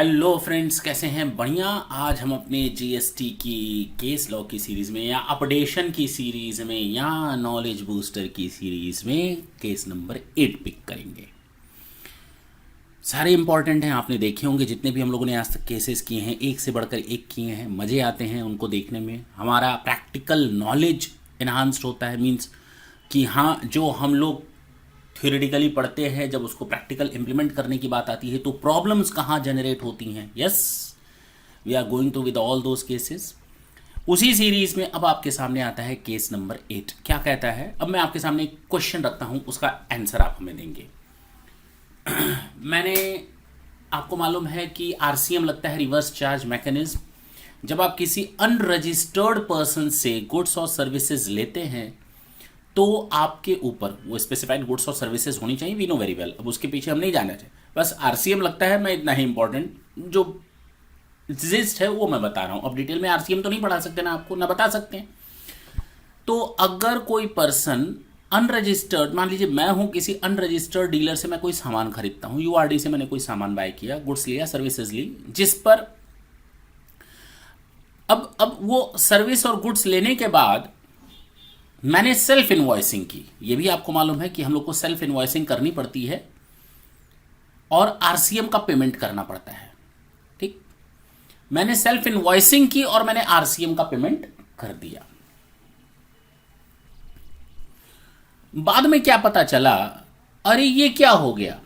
Hello friends, कैसे हैं? बढ़िया। आज हम अपने जीएसटी की केस लॉ की सीरीज़ में या अपडेशन की सीरीज़ में या नॉलेज बूस्टर की सीरीज़ में केस नंबर 8 पिक करेंगे। सारे इंपॉर्टेंट हैं, आपने देखे होंगे जितने भी हम लोगों ने आज तक केसेस किए हैं, एक से बढ़कर एक किए हैं। मज़े आते हैं उनको देखने में, हमारा प्रैक्टिकल नॉलेज इन्हांस्ड होता है। मीन्स कि हाँ, जो हम लोग थ्योरेटिकली पढ़ते हैं, जब उसको प्रैक्टिकल इंप्लीमेंट करने की बात आती है तो प्रॉब्लम्स कहाँ जनरेट होती हैं। Yes, we are going to with all those cases. उसी सीरीज में अब आपके सामने आता है केस नंबर 8। क्या कहता है? अब मैं आपके सामने एक क्वेश्चन रखता हूं, उसका आंसर आप हमें देंगे। मैंने आपको मालूम है कि आरसीएम लगता है, रिवर्स चार्ज मैकेनिज्म। जब आप किसी अनरजिस्टर्ड पर्सन से गुड्स और सर्विसेज लेते हैं तो आपके ऊपर वो स्पेसिफाइड गुड्स और सर्विसेज होनी चाहिए। वी नो वेरी वेल, अब उसके पीछे हम नहीं जाना चाहिए। बस आरसीएम लगता है, मैं इतना ही इंपॉर्टेंट जो एग्जिस्ट है वो मैं बता रहा हूं। अब डिटेल में आरसीएम तो नहीं पढ़ा सकते ना, आपको ना बता सकते हैं। तो अगर कोई पर्सन अनरजिस्टर्ड, मान लीजिए मैं हूं किसी अनरजिस्टर्ड डीलर से मैं कोई सामान खरीदता हूं, यूआरडी से मैंने कोई सामान बाय किया, गुड्स लिया, सर्विसेज ली, जिस पर अब वो सर्विस और गुड्स लेने के बाद मैंने सेल्फ इनवॉइसिंग की। ये भी आपको मालूम है कि हम लोग को सेल्फ इनवॉइसिंग करनी पड़ती है और आरसीएम का पेमेंट करना पड़ता है। ठीक, मैंने सेल्फ इनवॉइसिंग की और मैंने आरसीएम का पेमेंट कर दिया। बाद में क्या पता चला, अरे ये क्या हो गया,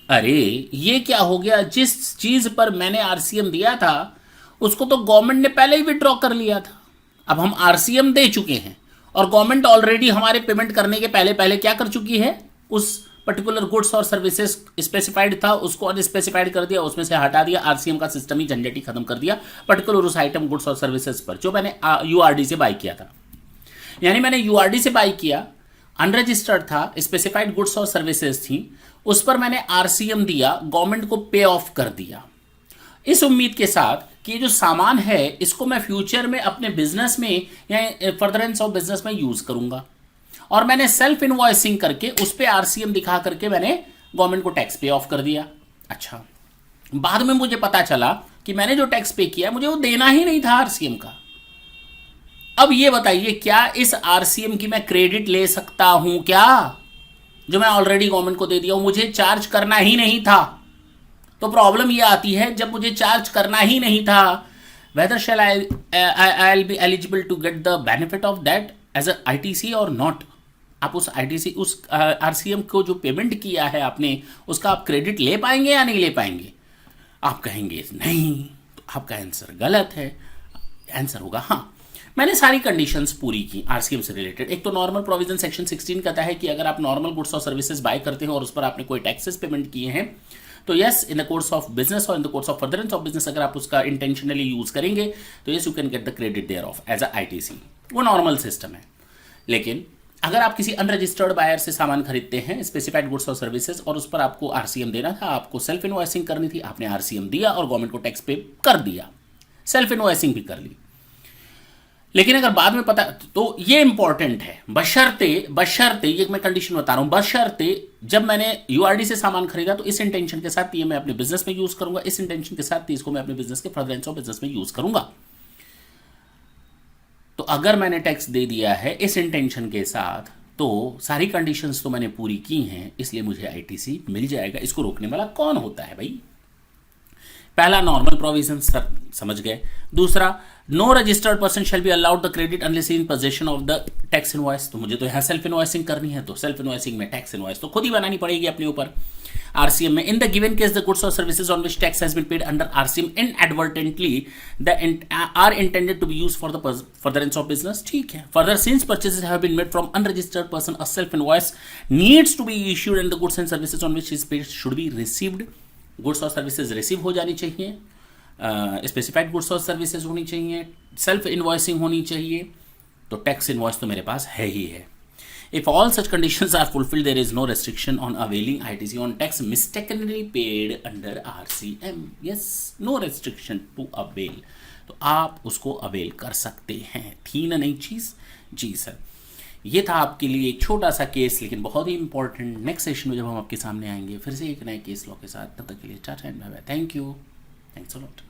अरे ये क्या हो गया, जिस चीज पर मैंने आरसीएम दिया था उसको तो गवर्नमेंट ने पहले ही विड्रॉ कर लिया था। अब हम आरसीएम दे चुके हैं और गवर्नमेंट ऑलरेडी हमारे पेमेंट करने के पहले पहले क्या कर चुकी है, उस पर्टिकुलर गुड्स और सर्विसेज स्पेसिफाइड था उसको अनस्पेसिफाइड कर दिया, उसमें से हटा दिया, आरसीएम का सिस्टम ही झंझट ही खत्म कर दिया पर्टिकुलर उस आइटम गुड्स और सर्विसेज पर जो मैंने यूआरडी से बाय किया था। यानी मैंने यूआरडी से बाय किया, अनरजिस्टर्ड था, स्पेसिफाइड गुड्स और सर्विसेज थी, उस पर मैंने आरसीएम दिया, गवर्नमेंट को पे ऑफ कर दिया, इस उम्मीद के साथ कि ये जो सामान है इसको मैं फ्यूचर में अपने बिजनेस में या फर्दरेंस ऑफ बिजनेस में यूज करूंगा। और मैंने सेल्फ इनवॉइसिंग करके उस पे आरसीएम दिखा करके मैंने गवर्नमेंट को टैक्स पे ऑफ कर दिया। अच्छा, बाद में मुझे पता चला कि मैंने जो टैक्स पे किया मुझे वो देना ही नहीं था आरसीएम का। अब ये बताइए, क्या इस आरसीएम की मैं क्रेडिट ले सकता हूं क्या, जो मैं ऑलरेडी गवर्नमेंट को दे दिया हूं? मुझे चार्ज करना ही नहीं था। तो प्रॉब्लम ये आती है, जब मुझे चार्ज करना ही नहीं था, whether shall I'll be eligible to get the benefit of that as a ITC or not। आप उस ITC उस आरसीएम को जो पेमेंट किया है आपने, उसका आप क्रेडिट ले पाएंगे या नहीं ले पाएंगे? आप कहेंगे नहीं, तो आपका आंसर गलत है। आंसर होगा हाँ, मैंने सारी कंडीशंस पूरी की आरसीएम से रिलेटेड। एक तो नॉर्मल प्रोविजन सेक्शन 16 कहता है कि अगर आप नॉर्मल गुड्स और सर्विसेज बाय करते हैं और उस पर आपने कोई टैक्सेस पेमेंट किए हैं तो yes, in the course of business और in the course of furtherance of business अगर आप उसका इंटेंशनली यूज करेंगे तो yes, you can get the credit thereof as a ITC. वो नॉर्मल सिस्टम है। लेकिन अगर आप किसी अनरजिस्टर्ड बायर से सामान खरीदते हैं, स्पेसिफाइड गुड्स और सर्विसेज, और उस पर आपको आरसीएम देना था, आपको सेल्फ इनवॉइसिंग करनी थी, आपने आरसीएम दिया और गवर्नमेंट को टैक्स पे कर दिया, सेल्फ इनवॉइसिंग भी कर ली। लेकिन अगर बाद में पता, तो ये इंपॉर्टेंट है, बशर्ते ये मैं कंडीशन बता रहा हूं, बशर्ते जब मैंने यूआरडी से सामान खरीदा तो इस इंटेंशन के साथ ये मैं अपने बिजनेस में यूज करूंगा, इस इंटेंशन के साथ इसको मैं अपने बिजनेस के फर्दरेंस ऑफ बिजनेस में यूज करूंगा। तो अगर मैंने टैक्स दे दिया है इस इंटेंशन के साथ, तो सारी कंडीशंस तो मैंने पूरी की हैं, इसलिए मुझे आईटीसी मिल जाएगा। इसको रोकने वाला कौन होता है भाई? पहला, नॉर्मल प्रोविजन, सर समझ गए। दूसरा, no registered person shall be allowed the credit unless in possession of the tax invoice. तो मुझे तो यहाँ सेल्फ इनवॉइसिंग करनी है, तो सेल्फ इनवॉइसिंग में टैक्स इनवॉइस तो खुद ही बनानी पड़ेगी अपने ऊपर आरसीएम में। In the given case the goods और services on which tax has been paid under RCM inadvertently are intended to be used for the furtherance of business. ठीक है। Further, since purchases have been made from unregistered person, a self invoice needs to be issued and the goods and services on which is paid should be received. Goods और services receive हो जानी चाहिए, specified goods और services होनी चाहिए, self invoicing होनी चाहिए, तो टैक्स इनवॉइस तो मेरे पास है ही है। If all such conditions are fulfilled there is no restriction on availing ITC on tax mistakenly paid under RCM. Yes, no restriction to avail, तो आप उसको अवेल कर सकते हैं। थी ना नई चीज? जी सर। ये था आपके लिए एक छोटा सा केस, लेकिन बहुत ही इंपॉर्टेंट। नेक्स्ट सेशन में जब हम आपके सामने आएंगे फिर से एक नए केस लॉ के साथ, तब तक के लिए tata and bye bye. Thank you, thanks a lot.